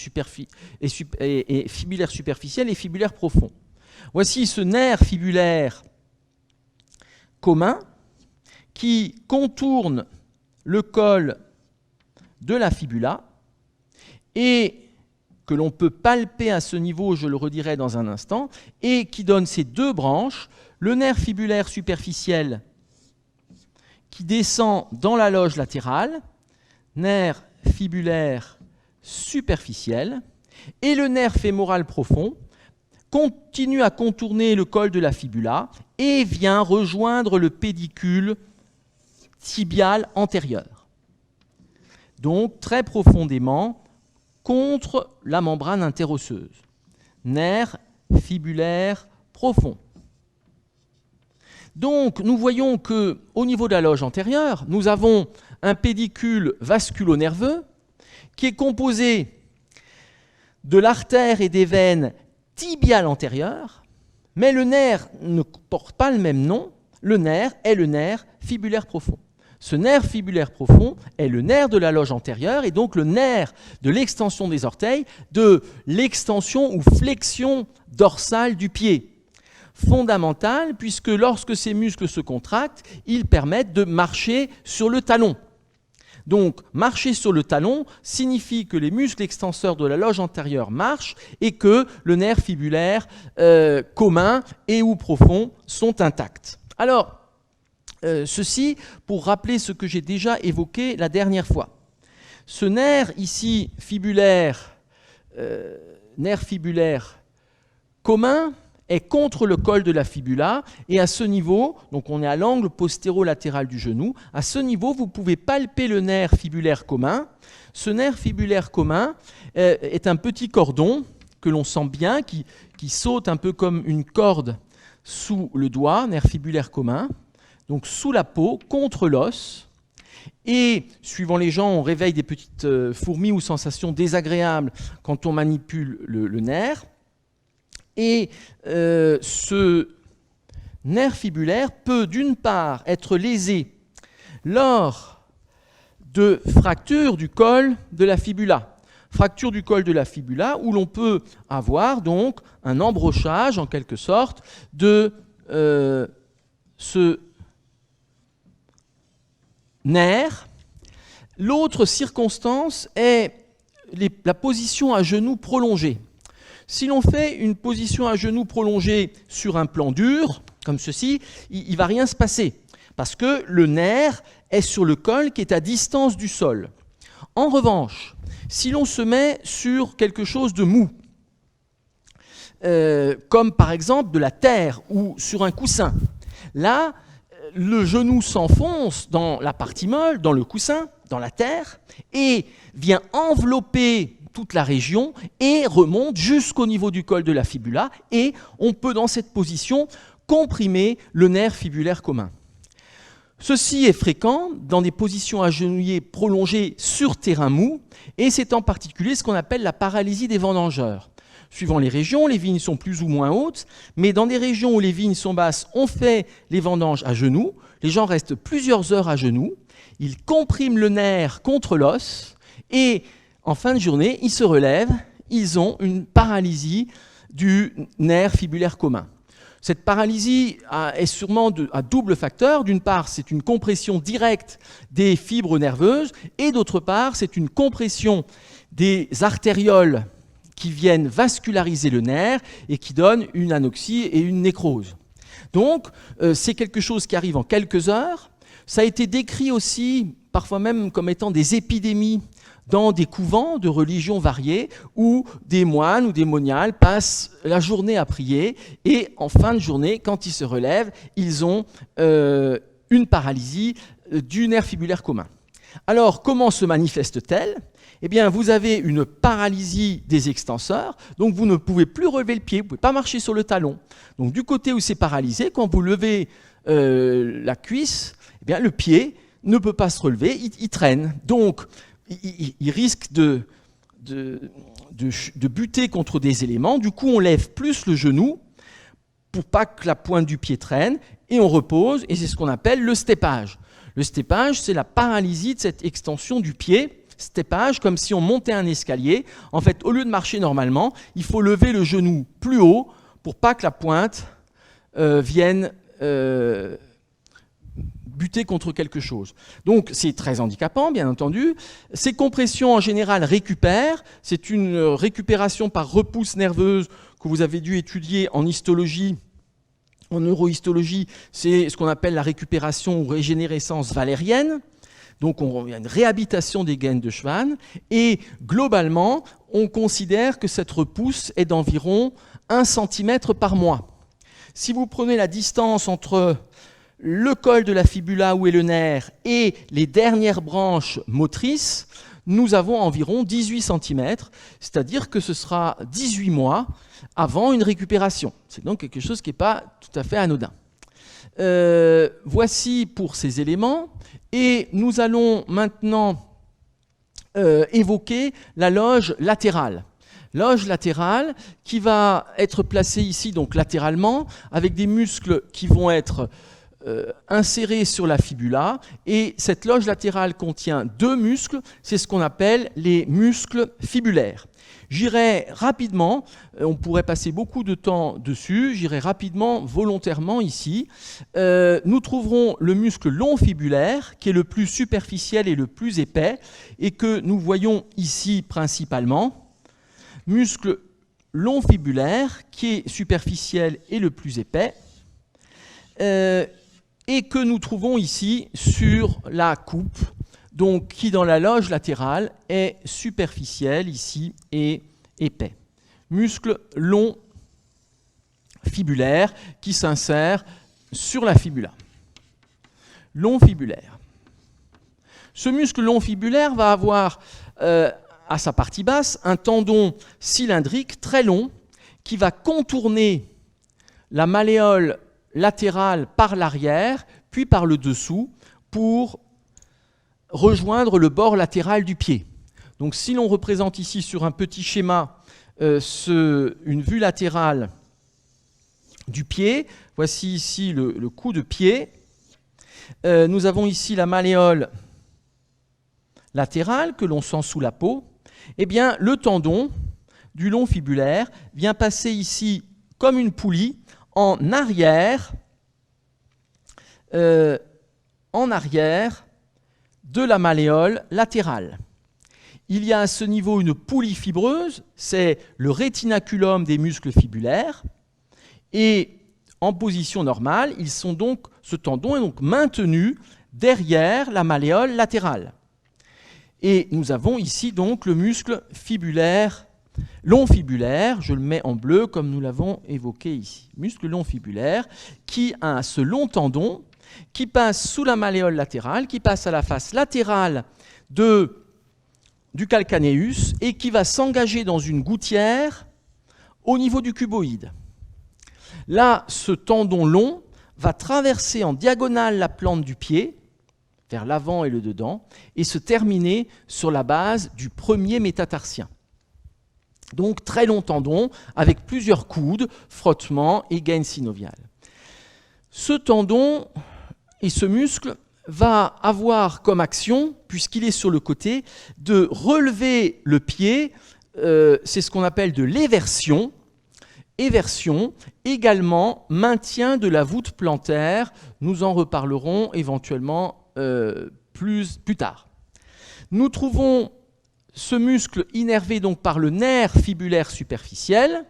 fibulaire superficiel et fibulaire profond. Voici ce nerf fibulaire commun qui contourne le col de la fibula et que l'on peut palper à ce niveau, je le redirai dans un instant, et qui donne ces 2 branches, le nerf fibulaire superficiel qui descend dans la loge latérale, nerf fibulaire superficiel, et le nerf fémoral profond continue à contourner le col de la fibula et vient rejoindre le pédicule tibial antérieur. Donc très profondément contre la membrane interosseuse. Nerf fibulaire profond. Donc nous voyons qu'au niveau de la loge antérieure, nous avons un pédicule vasculo-nerveux qui est composé de l'artère et des veines tibiales antérieures, mais le nerf ne porte pas le même nom. Le nerf est le nerf fibulaire profond. Ce nerf fibulaire profond est le nerf de la loge antérieure et donc le nerf de l'extension des orteils, de l'extension ou flexion dorsale du pied. Fondamental puisque lorsque ces muscles se contractent, ils permettent de marcher sur le talon. Donc, marcher sur le talon signifie que les muscles extenseurs de la loge antérieure marchent et que le nerf fibulaire commun et ou profond sont intacts. Alors, ceci pour rappeler ce que j'ai déjà évoqué la dernière fois. Ce nerf ici fibulaire commun est contre le col de la fibula et à ce niveau, donc on est à l'angle postéro-latéral du genou, à ce niveau vous pouvez palper le nerf fibulaire commun. Ce nerf fibulaire commun est un petit cordon que l'on sent bien, qui saute un peu comme une corde sous le doigt, nerf fibulaire commun, donc sous la peau, contre l'os. Et suivant les gens, on réveille des petites fourmis ou sensations désagréables quand on manipule le nerf. Et ce nerf fibulaire peut d'une part être lésé lors de fractures du col de la fibula. Fracture du col de la fibula où l'on peut avoir donc un embrochage en quelque sorte de ce nerf. L'autre circonstance est la position à genoux prolongée. Si l'on fait une position à genoux prolongée sur un plan dur, comme ceci, il ne va rien se passer, parce que le nerf est sur le col qui est à distance du sol. En revanche, si l'on se met sur quelque chose de mou, comme par exemple de la terre ou sur un coussin, là, le genou s'enfonce dans la partie molle, dans le coussin, dans la terre, et vient envelopper toute la région et remonte jusqu'au niveau du col de la fibula et on peut dans cette position comprimer le nerf fibulaire commun. Ceci est fréquent dans des positions agenouillées prolongées sur terrain mou et c'est en particulier ce qu'on appelle la paralysie des vendangeurs. Suivant les régions, les vignes sont plus ou moins hautes, mais dans des régions où les vignes sont basses, on fait les vendanges à genoux, les gens restent plusieurs heures à genoux, ils compriment le nerf contre l'os et en fin de journée, ils se relèvent, ils ont une paralysie du nerf fibulaire commun. Cette paralysie est sûrement à double facteur. D'une part, c'est une compression directe des fibres nerveuses et d'autre part, c'est une compression des artérioles qui viennent vasculariser le nerf et qui donnent une anoxie et une nécrose. Donc, c'est quelque chose qui arrive en quelques heures. Ça a été décrit aussi, parfois même comme étant des épidémies dans des couvents de religions variées où des moines ou des moniales passent la journée à prier et en fin de journée, quand ils se relèvent, ils ont une paralysie du nerf fibulaire commun. Alors, comment se manifeste-t-elle ? Eh bien, vous avez une paralysie des extenseurs, donc vous ne pouvez plus relever le pied, vous ne pouvez pas marcher sur le talon. Donc, du côté où c'est paralysé, quand vous levez la cuisse, eh bien, le pied ne peut pas se relever, il traîne. Donc, il risque de buter contre des éléments. Du coup, on lève plus le genou pour pas que la pointe du pied traîne et on repose. Et c'est ce qu'on appelle le steppage. Le steppage, c'est la paralysie de cette extension du pied. Steppage, comme si on montait un escalier. En fait, au lieu de marcher normalement, il faut lever le genou plus haut pour pas que la pointe vienne buter contre quelque chose. Donc c'est très handicapant, bien entendu. Ces compressions en général récupèrent. C'est une récupération par repousse nerveuse que vous avez dû étudier en histologie. En neurohistologie, c'est ce qu'on appelle la récupération ou régénérescence valérienne. Donc il y a une réhabilitation des gaines de Schwann. Et globalement, on considère que cette repousse est d'environ 1 cm par mois. Si vous prenez la distance entre le col de la fibula où est le nerf et les dernières branches motrices, nous avons environ 18 cm, c'est-à-dire que ce sera 18 mois avant une récupération. C'est donc quelque chose qui n'est pas tout à fait anodin. Voici pour ces éléments, et nous allons maintenant évoquer la loge latérale. Loge latérale qui va être placée ici donc latéralement, avec des muscles qui vont être insérée sur la fibula, et cette loge latérale contient deux muscles, c'est ce qu'on appelle les muscles fibulaires. J'irai rapidement, on pourrait passer beaucoup de temps dessus, j'irai rapidement, volontairement ici. Nous trouverons le muscle long fibulaire, qui est le plus superficiel et le plus épais, et que nous voyons ici principalement. Muscle long fibulaire, qui est superficiel et le plus épais, et que nous trouvons ici sur la coupe, donc qui dans la loge latérale est superficiel ici et épais. Muscle long fibulaire qui s'insère sur la fibula. Long fibulaire. Ce muscle long fibulaire va avoir à sa partie basse un tendon cylindrique très long qui va contourner la malléole latérale par l'arrière, puis par le dessous, pour rejoindre le bord latéral du pied. Donc si l'on représente ici sur un petit schéma une vue latérale du pied, voici ici le coup de pied, nous avons ici la malléole latérale que l'on sent sous la peau, eh bien le tendon du long fibulaire vient passer ici comme une poulie en arrière de la malléole latérale. Il y a à ce niveau une poulie fibreuse, c'est le rétinaculum des muscles fibulaires, et en position normale, ce tendon est donc maintenu derrière la malléole latérale. Et nous avons ici donc le muscle fibulaire, long fibulaire, je le mets en bleu comme nous l'avons évoqué ici. Muscle long fibulaire qui a ce long tendon qui passe sous la malléole latérale, qui passe à la face latérale du calcaneus et qui va s'engager dans une gouttière au niveau du cuboïde. Là, ce tendon long va traverser en diagonale la plante du pied, vers l'avant et le dedans, et se terminer sur la base du premier métatarsien. Donc très long tendon avec plusieurs coudes, frottement et gaine synoviale. Ce tendon et ce muscle va avoir comme action, puisqu'il est sur le côté, de relever le pied, c'est ce qu'on appelle de l'éversion. Éversion, également maintien de la voûte plantaire, nous en reparlerons éventuellement plus tard. Nous trouvons ce muscle innervé donc par le nerf fibulaire superficiel,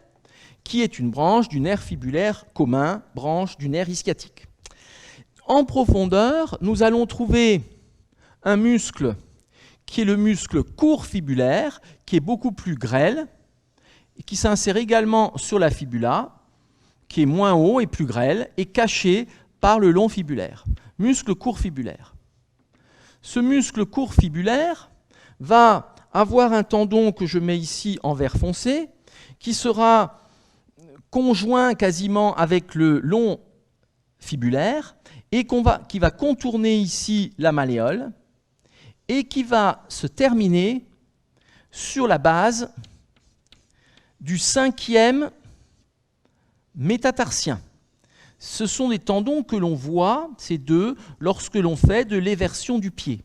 qui est une branche du nerf fibulaire commun, branche du nerf ischiatique. En profondeur, nous allons trouver un muscle qui est le muscle court fibulaire, qui est beaucoup plus grêle, et qui s'insère également sur la fibula, qui est moins haut et plus grêle, et caché par le long fibulaire. Muscle court fibulaire. Ce muscle court fibulaire va avoir un tendon que je mets ici en vert foncé, qui sera conjoint quasiment avec le long fibulaire, et qui va contourner ici la malléole, et qui va se terminer sur la base du cinquième métatarsien. Ce sont des tendons que l'on voit, ces deux, lorsque l'on fait de l'éversion du pied.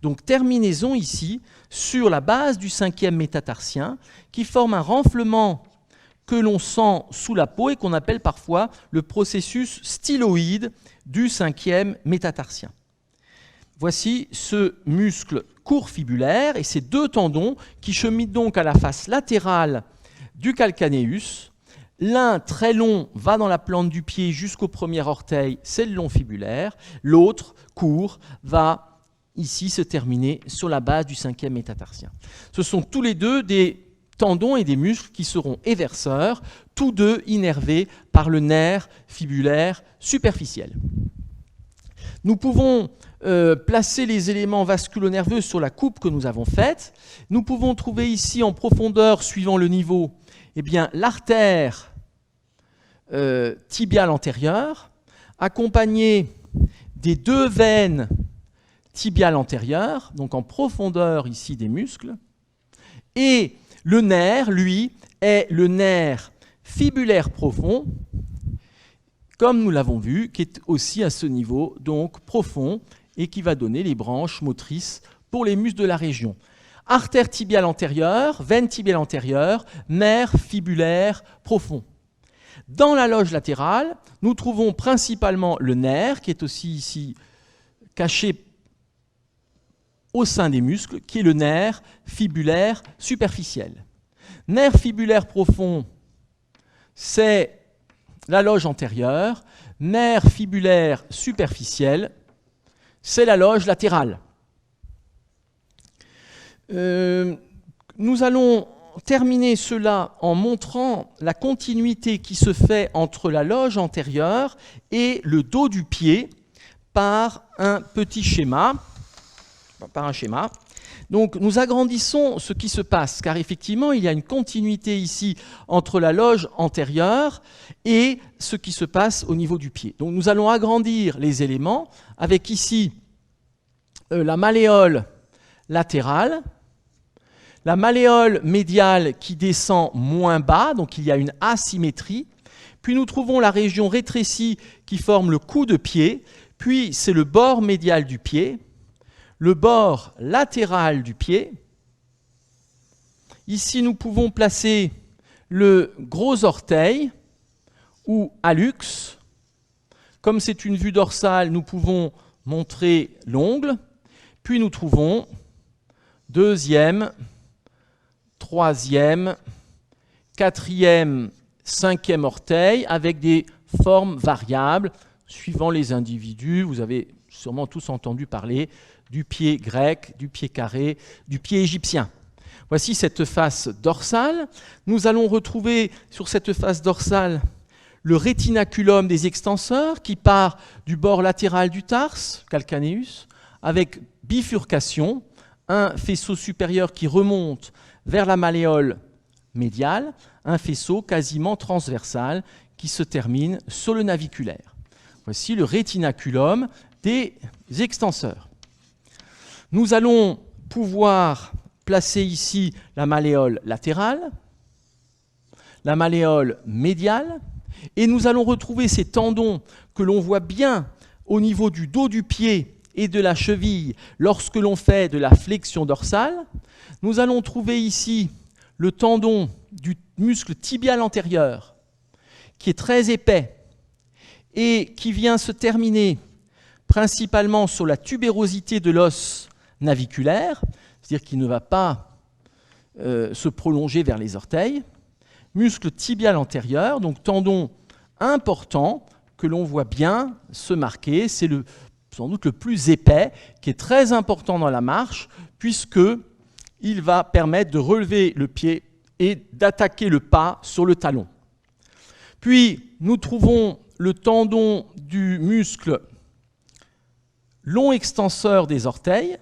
Donc terminaison ici sur la base du cinquième métatarsien qui forme un renflement que l'on sent sous la peau et qu'on appelle parfois le processus styloïde du cinquième métatarsien. Voici ce muscle court fibulaire et ces deux tendons qui cheminent donc à la face latérale du calcaneus. L'un très long va dans la plante du pied jusqu'au premier orteil, c'est le long fibulaire. L'autre, court, va ici se terminer sur la base du cinquième métatarsien. Ce sont tous les deux des tendons et des muscles qui seront éverseurs, tous deux innervés par le nerf fibulaire superficiel. Nous pouvons placer les éléments vasculo-nerveux sur la coupe que nous avons faite. Nous pouvons trouver ici en profondeur, suivant le niveau, eh bien, l'artère tibiale antérieure, accompagnée des deux veines tibiales antérieures, donc en profondeur ici des muscles, et le nerf, lui, est le nerf fibulaire profond, comme nous l'avons vu, qui est aussi à ce niveau, donc profond, et qui va donner les branches motrices pour les muscles de la région. Artère tibiale antérieure, veine tibiale antérieure, nerf fibulaire profond. Dans la loge latérale, nous trouvons principalement le nerf, qui est aussi ici caché au sein des muscles, qui est le nerf fibulaire superficiel. Nerf fibulaire profond, c'est la loge antérieure. Nerf fibulaire superficiel, c'est la loge latérale. Nous allons terminer cela en montrant la continuité qui se fait entre la loge antérieure et le dos du pied par un petit schéma. Donc nous agrandissons ce qui se passe, car effectivement il y a une continuité ici entre la loge antérieure et ce qui se passe au niveau du pied. Donc nous allons agrandir les éléments avec ici la malléole latérale, la malléole médiale qui descend moins bas, donc il y a une asymétrie. Puis nous trouvons la région rétrécie qui forme le cou de pied, puis c'est le bord médial du pied, le bord latéral du pied. Ici, nous pouvons placer le gros orteil ou hallux. Comme c'est une vue dorsale, nous pouvons montrer l'ongle. Puis nous trouvons deuxième, troisième, quatrième, cinquième orteil avec des formes variables suivant les individus. Vous avez sûrement tous entendu parler du pied grec, du pied carré, du pied égyptien. Voici cette face dorsale. Nous allons retrouver sur cette face dorsale le rétinaculum des extenseurs qui part du bord latéral du tarse, calcaneus, avec bifurcation, un faisceau supérieur qui remonte vers la malléole médiale, un faisceau quasiment transversal qui se termine sur le naviculaire. Voici le rétinaculum des extenseurs. Nous allons pouvoir placer ici la malléole latérale, la malléole médiale, et nous allons retrouver ces tendons que l'on voit bien au niveau du dos du pied et de la cheville lorsque l'on fait de la flexion dorsale. Nous allons trouver ici le tendon du muscle tibial antérieur qui est très épais et qui vient se terminer principalement sur la tubérosité de l'os naviculaire, c'est-à-dire qu'il ne va pas se prolonger vers les orteils. Muscle tibial antérieur, donc tendon important que l'on voit bien se marquer, c'est sans doute le plus épais, qui est très important dans la marche, puisqu'il va permettre de relever le pied et d'attaquer le pas sur le talon. Puis, nous trouvons le tendon du muscle long extenseur des orteils,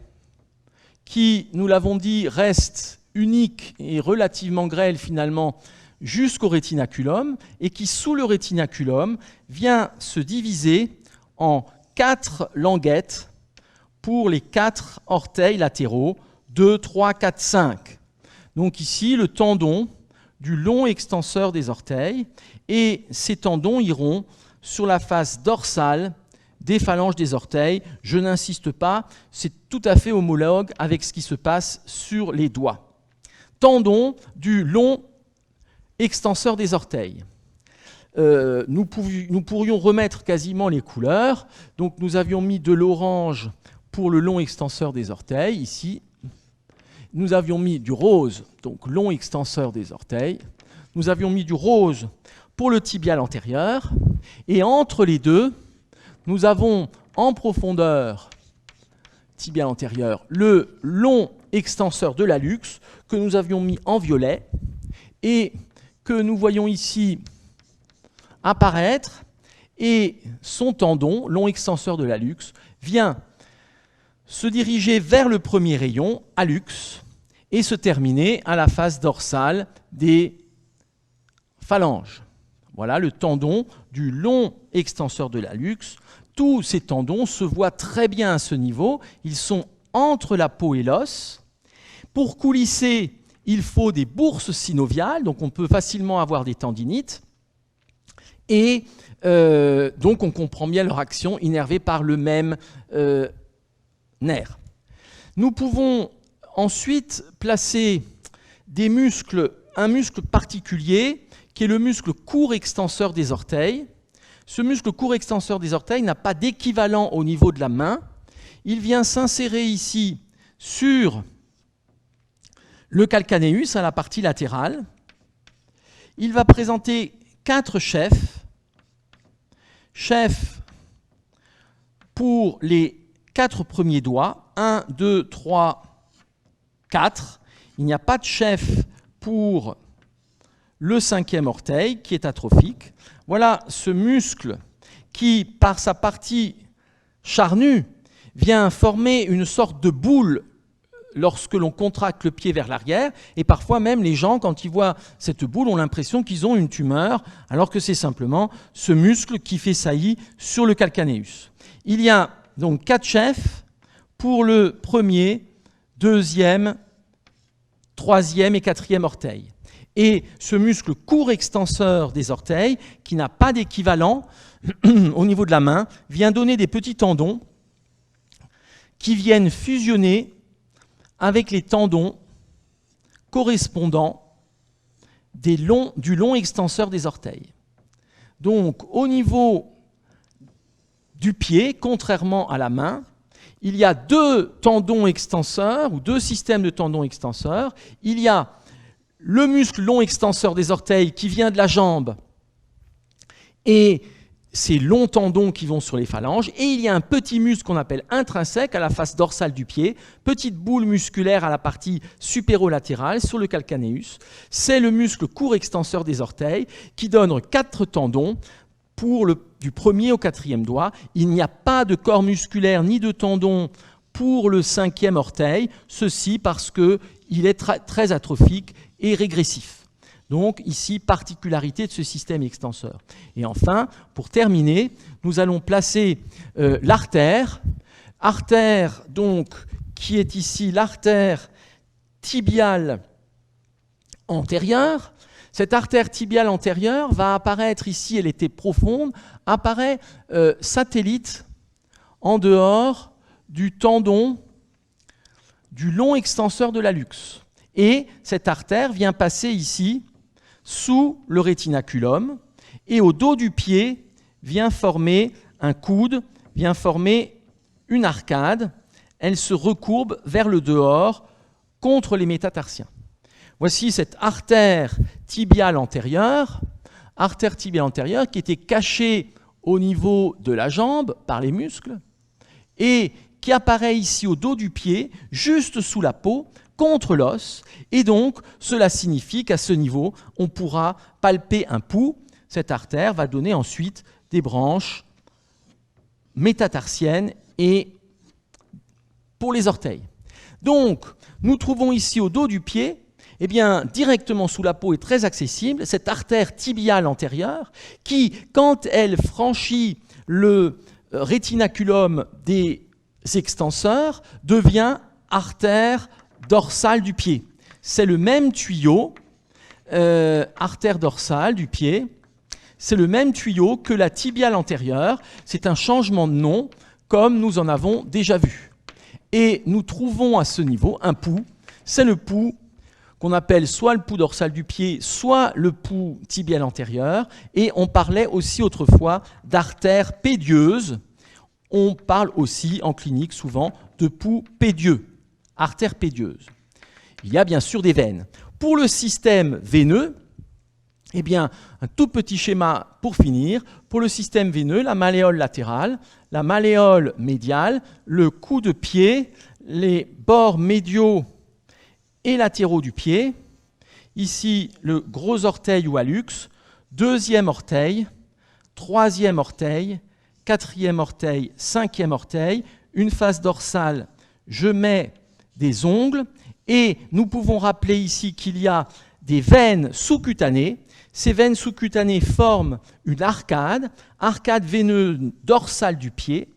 qui, nous l'avons dit, reste unique et relativement grêle finalement jusqu'au rétinaculum, et qui, sous le rétinaculum, vient se diviser en 4 languettes pour les 4 orteils latéraux, 2, 3, 4, 5. Donc ici, le tendon du long extenseur des orteils, et ces tendons iront sur la face dorsale des phalanges des orteils. Je n'insiste pas, c'est tout à fait homologue avec ce qui se passe sur les doigts. Tendon du long extenseur des orteils. Nous pourrions remettre quasiment les couleurs. Donc nous avions mis de l'orange pour le long extenseur des orteils, ici. Nous avions mis du rose, donc long extenseur des orteils. Nous avions mis du rose pour le tibial antérieur. Et entre les deux, nous avons en profondeur tibial antérieur le long extenseur de l'hallux que nous avions mis en violet et que nous voyons ici apparaître, et son tendon, long extenseur de l'hallux, vient se diriger vers le premier rayon, hallux, et se terminer à la face dorsale des phalanges. Voilà le tendon du long extenseur de l'hallux. Tous ces tendons se voient très bien à ce niveau. Ils sont entre la peau et l'os. Pour coulisser, il faut des bourses synoviales, donc on peut facilement avoir des tendinites. Et donc on comprend bien leur action, innervée par le même nerf. Nous pouvons ensuite placer un muscle particulier qui est le muscle court extenseur des orteils. Ce muscle court extenseur des orteils n'a pas d'équivalent au niveau de la main. Il vient s'insérer ici sur le calcanéus à la partie latérale. Il va présenter 4 chefs. Chef pour les 4 premiers doigts, 1, 2, 3, 4. Il n'y a pas de chef pour le 5e orteil qui est atrophique. Voilà ce muscle qui, par sa partie charnue, vient former une sorte de boule lorsque l'on contracte le pied vers l'arrière, et parfois même les gens, quand ils voient cette boule, ont l'impression qu'ils ont une tumeur, alors que c'est simplement ce muscle qui fait saillie sur le calcanéus. Il y a donc 4 chefs pour le 1er, 2e, 3e et 4e orteil. Et ce muscle court extenseur des orteils, qui n'a pas d'équivalent au niveau de la main, vient donner des petits tendons qui viennent fusionner avec les tendons correspondants du long extenseur des orteils. Donc, au niveau du pied, contrairement à la main, il y a 2 tendons extenseurs, ou 2 systèmes de tendons extenseurs. Il y a le muscle long extenseur des orteils qui vient de la jambe et ces longs tendons qui vont sur les phalanges, et il y a un petit muscle qu'on appelle intrinsèque à la face dorsale du pied, petite boule musculaire à la partie supérolatérale sur le calcanéus. C'est le muscle court extenseur des orteils qui donne 4 tendons du 1er au 4e doigt. Il n'y a pas de corps musculaire ni de tendons pour le 5e orteil, ceci parce qu'il est très atrophique et régressif. Donc ici, particularité de ce système extenseur. Et enfin, pour terminer, nous allons placer l'artère. Artère, donc, qui est ici l'artère tibiale antérieure. Cette artère tibiale antérieure va apparaître ici, elle était profonde, apparaît satellite en dehors du tendon du long extenseur de l'hallux. Et cette artère vient passer ici, sous le rétinaculum, et au dos du pied vient former un coude, vient former une arcade. Elle se recourbe vers le dehors contre les métatarsiens. Voici cette artère tibiale antérieure qui était cachée au niveau de la jambe par les muscles et qui apparaît ici au dos du pied, juste sous la peau, contre l'os, et donc cela signifie qu'à ce niveau, on pourra palper un pouls. Cette artère va donner ensuite des branches métatarsiennes et pour les orteils. Donc, nous trouvons ici au dos du pied, eh bien, directement sous la peau et très accessible, cette artère tibiale antérieure qui, quand elle franchit le rétinaculum des extenseurs, devient artère dorsale du pied. C'est le même tuyau, artère dorsale du pied, c'est le même tuyau que la tibiale antérieure. C'est un changement de nom, comme nous en avons déjà vu. Et nous trouvons à ce niveau un pouls. C'est le pouls qu'on appelle soit le pouls dorsal du pied, soit le pouls tibial antérieur. Et on parlait aussi autrefois d'artère pédieuse. On parle aussi en clinique souvent de pouls pédieux, artère pédieuse. Il y a bien sûr des veines. Pour le système veineux, eh bien, un tout petit schéma pour finir. Pour le système veineux, la malléole latérale, la malléole médiale, le cou de pied, les bords médiaux et latéraux du pied. Ici, le gros orteil ou hallux, 2e orteil, 3e orteil, 4e orteil, 5e orteil, une face dorsale, je mets des ongles, et nous pouvons rappeler ici qu'il y a des veines sous-cutanées. Ces veines sous-cutanées forment une arcade veineuse dorsale du pied,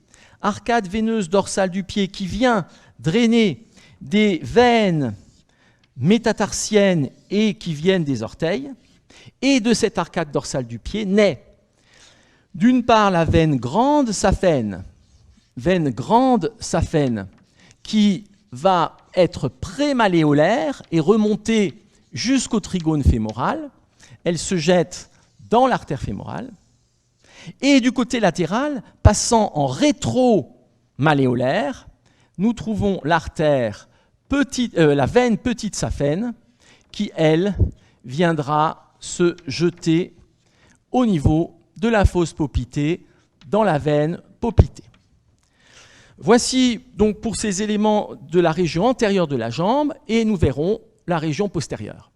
arcade veineuse dorsale du pied qui vient drainer des veines métatarsiennes et qui viennent des orteils. Et de cette arcade dorsale du pied naît D'une part, la veine grande saphène, qui va être prémalléolaire et remonter jusqu'au trigone fémoral. Elle se jette dans l'artère fémorale. Et du côté latéral, passant en rétro-malléolaire, nous trouvons la veine petite saphène qui, elle, viendra se jeter au niveau de la fosse popitée, dans la veine popitée. Voici donc pour ces éléments de la région antérieure de la jambe, et nous verrons la région postérieure.